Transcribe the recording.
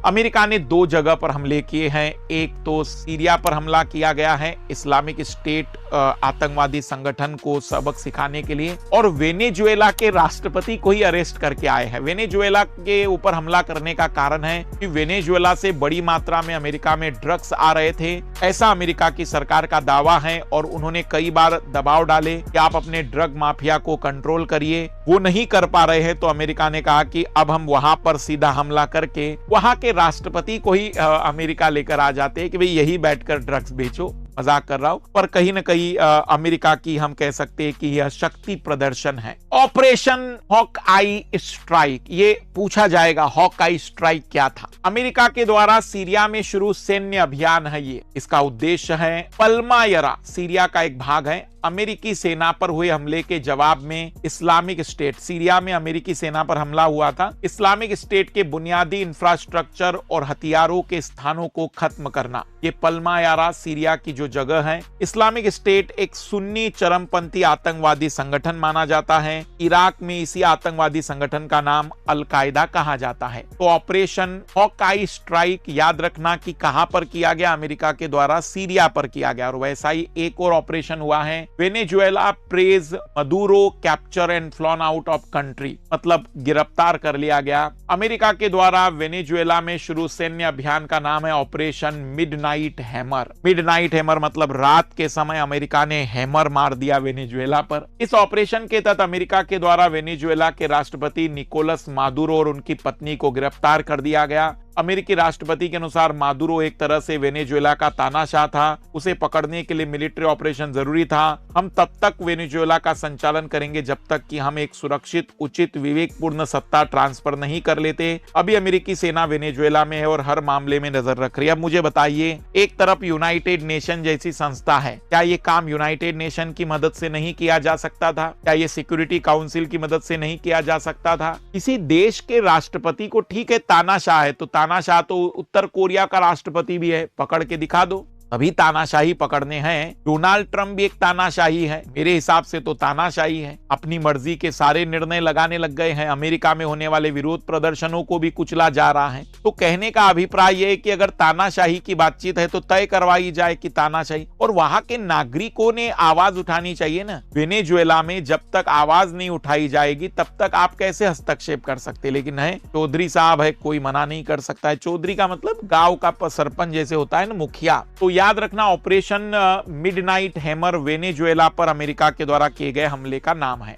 America ने 2 जगह पर हमले किए हैं। एक तो सीरिया पर हमला किया गया है इस्लामिक स्टेट आतंकवादी संगठन को सबक सिखाने के लिए, और वेनेजुएला के राष्ट्रपति को ही अरेस्ट करके आए हैं। वेनेजुएला के ऊपर हमला करने का कारण है कि वेनेजुएला से बड़ी मात्रा में अमेरिका में ड्रग्स आ रहे थे, ऐसा अमेरिका की सरकार का दावा है, और उन्होंने कई बार दबाव डाले कि आप अपने ड्रग माफिया को कंट्रोल करिए। वो नहीं कर पा रहे हैं, तो अमेरिका ने कहा कि अब हम वहां पर सीधा हमला करके वहां के राष्ट्रपति को ही अमेरिका लेकर आ जाते हैं कि भाई यही बैठकर ड्रग्स बेचो। मजाक कर रहा हूं, पर कहीं न कहीं अमेरिका की हम कह सकते हैं कि यह शक्ति प्रदर्शन है। ऑपरेशन हॉक आई स्ट्राइक, ये पूछा जाएगा हॉक आई स्ट्राइक क्या था। अमेरिका के द्वारा सीरिया में शुरू सैन्य अभियान है ये। इसका उद्देश्य है पल्मायरा, सीरिया का एक भाग है। अमेरिकी सेना पर हुए हमले के जवाब में इस्लामिक स्टेट, सीरिया में अमेरिकी सेना पर हमला हुआ था, इस्लामिक स्टेट के बुनियादी इंफ्रास्ट्रक्चर और हथियारों के स्थानों को खत्म करना। ये पल्मायारा सीरिया की जो जगह है। इस्लामिक स्टेट एक सुन्नी चरमपंथी आतंकवादी संगठन माना जाता है। इराक में इसी आतंकवादी संगठन का नाम अल-कायदा कहा जाता है। तो ऑपरेशन हॉकाई स्ट्राइक याद रखना कि कहां पर किया गया, अमेरिका के द्वारा सीरिया पर किया गया। और वैसा ही एक और ऑपरेशन हुआ है Venezuela praise Maduro capture and flown out of country, मतलब गिरफ्तार कर लिया गया। अमेरिका के द्वारा वेनेजुएला में शुरू सैन्य अभियान का नाम है operation midnight hammer. Midnight hammer मतलब रात के समय अमेरिका ने हैमर मार दिया वेनेजुएला पर। इस ऑपरेशन के तहत अमेरिका के द्वारा वेनेजुएला के राष्ट्रपति निकोलस मादुरो और उनकी पत्नी को गिरफ्तार कर दिया गया। अमेरिकी राष्ट्रपति के अनुसार मादुरो एक तरह से वेनेजुएला का तानाशाह था, उसे पकड़ने के लिए मिलिट्री ऑपरेशन जरूरी था। हम तब तक वेनेजुएला का संचालन करेंगे जब तक कि हम एक सुरक्षित, उचित, विवेकपूर्ण सत्ता ट्रांसफर नहीं कर लेते। अभी अमेरिकी सेना वेनेजुएला में है और हर मामले में नजर रख रही है। अब मुझे बताइए, एक तरफ यूनाइटेड नेशन जैसी संस्था है, क्या ये काम यूनाइटेड नेशन की मदद से नहीं किया जा सकता था? क्या ये सिक्योरिटी काउंसिल की मदद से नहीं किया जा सकता था? किसी देश के राष्ट्रपति को, ठीक है तानाशाह है तो तानाशाह तो उत्तर कोरिया का राष्ट्रपति भी है, पकड़ के दिखा दो। अभी तानाशाही पकड़ने हैं। डोनाल्ड ट्रंप भी एक तानाशाही है, मेरे हिसाब से तो तानाशाही है। अपनी मर्जी के सारे निर्णय लगाने लग गए हैं। अमेरिका में होने वाले विरोध प्रदर्शनों को भी कुचला जा रहा है। तो कहने का अभिप्राय यह है कि अगर तानाशाही की बातचीत है तो तय करवाई जाए कि तानाशाही, और वहां के नागरिकों ने आवाज उठानी चाहिए ना। वेनेजुएला में जब तक आवाज नहीं उठाई जाएगी तब तक आप कैसे हस्तक्षेप कर सकते? लेकिन है चौधरी साहब है, कोई मना नहीं कर सकता है। चौधरी का मतलब गांव का सरपंच जैसे होता है ना, मुखिया। तो याद रखना ऑपरेशन मिडनाइट हैमर वेनेजुएला पर अमेरिका के द्वारा किए गए हमले का नाम है।